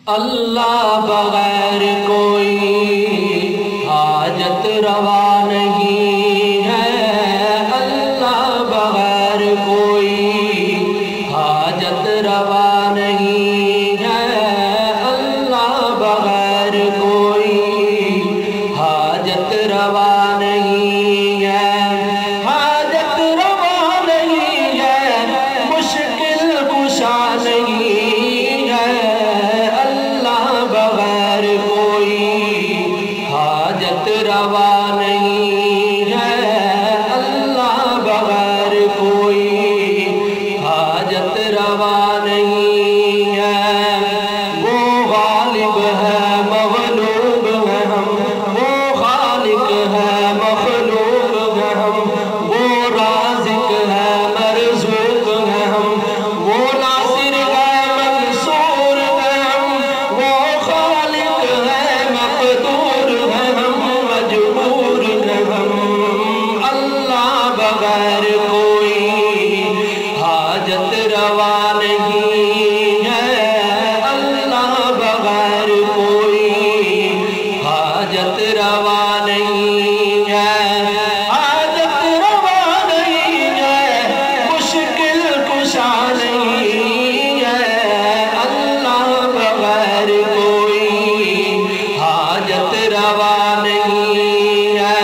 اللہ بغیر کوئی حاجت روا نہیں ہے، اللہ بغیر کوئی حاجت روا نہیں ہے، اللہ بغیر کوئی حاجت روا نہیں ہے، حاجت روا نہیں ہے، مشکل کشا نہیں ہے، بغیر کوئی حاجت روا نہیں ہے، اللہ بغیر کوئی حاجت روا نہیں ہے۔ وہ غالب ہے مغلوب ہے ہم، وہ خالق ہے مخلوق ہے ہم، وہ رازق ہے مرزوق ہے ہم، وہ ناصر ہے منصور ہے ہم، وہ خالق ہے مقدور ہے ہم، مجبور ہے ہم، اللہ بغیر کوئی حاجت روا نہیں ہے، اللہ بغیر کوئی حاجت روا نہیں ہے، حاجت روا نہیں ہے، مشکل کشا نہیں ہے، اللہ بغیر کوئی حاجت روا نہیں ہے۔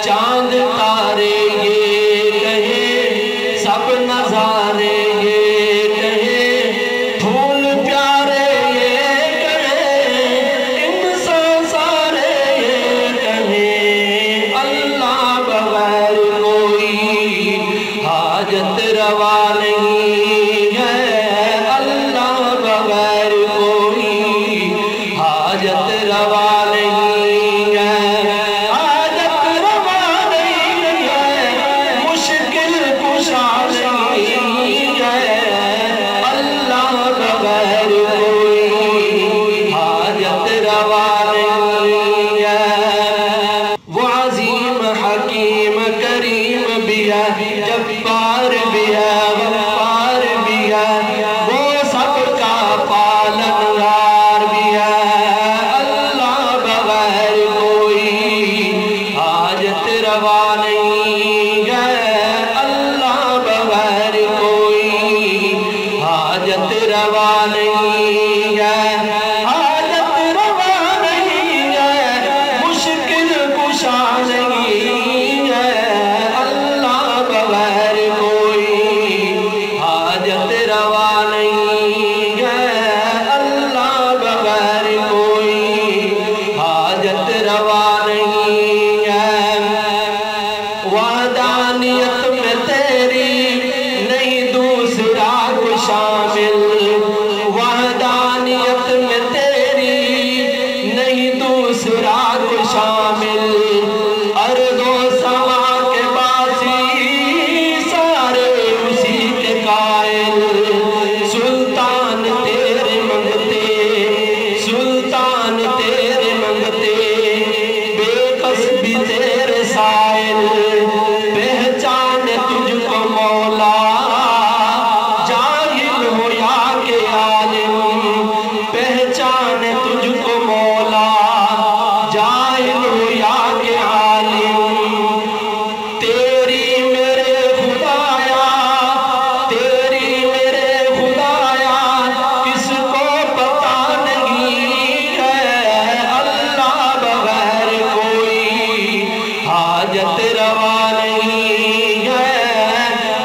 چاند تارے یہ کہیں، سب نظارے یہ کہیں، پھول پیارے یہ کہیں، انسان سارے یہ کہیں، اللہ بغیر کوئی حاجت روا نہیں ہے، اللہ بغیر کوئی حاجت روا نہیں ہے، حاجت روا نہیں ہے، مشکل کشا نہیں ہے، اللہ بغیر کوئی حاجت روا نہیں ہے۔ وہ عظیم حکیم کریم بھی ہے، جبار بھی ہے، غفار بھی ہے، وہ سب کا پالنہار بھی ہے، اللہ بغیر کوئی حاجت روا نہیں ہے، اللہ بغیر کوئی حاجت روا نہیں ہے، حاجت روا نہیں ہے، مشکل کشا نہیں ہے، اللہ بغیر کوئی حاجت روا نہیں ہے، اللہ بغیر کوئی حاجت روا نہیں ہے۔ وحدانیت میں تیری نہیں دوسرا کوئی شامل، وحدانیت میں تیری نہیں دوسرا کوئی شامل، ارض و سما کے باسی سارے اسی کے قائل، سلطان تیرے منگتے، سلطان تیرے منگتے، بے کس بھی تیرے سائل، پہچان تجھ کو مولا جاہل ہو یا کہ عالم، پہچان تجھ کو مولا جاہل ہو یا کہ عالم، تیری میرے خدایا، تیری میرے خدایا، کس کو پتا نہیں ہے، اللہ بغیر کوئی حاجت روا نہیں ہے،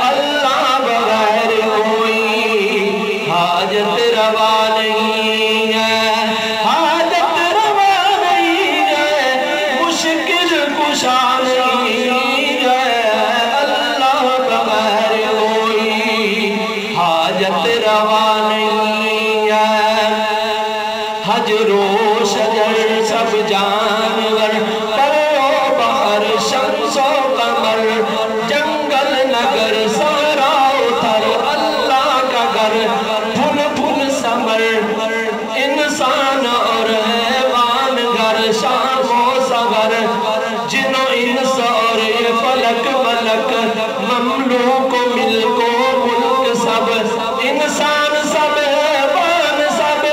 اللہ بغیر کوئی حاجت روا نہیں ہے، حاجت روا نہیں ہے، مشکل کشا نہیں ہے، اللہ بغیر کوئی حاجت روا نہیں ہے۔ حجر و شجر سب جانور، پر و بحر شمس و قمر، جنگل نگر سارا اتھر، اللہ کا گھر پھول پھول سمر، انسان اور حیوان گھر شام و سحر، جن و انس اور یہ فلک ملک، مملوک و ملک و ملک سب، انسان سب حیوان سب،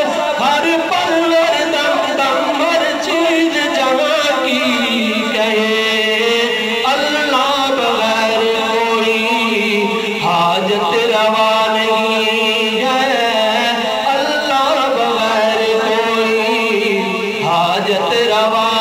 حاجت روا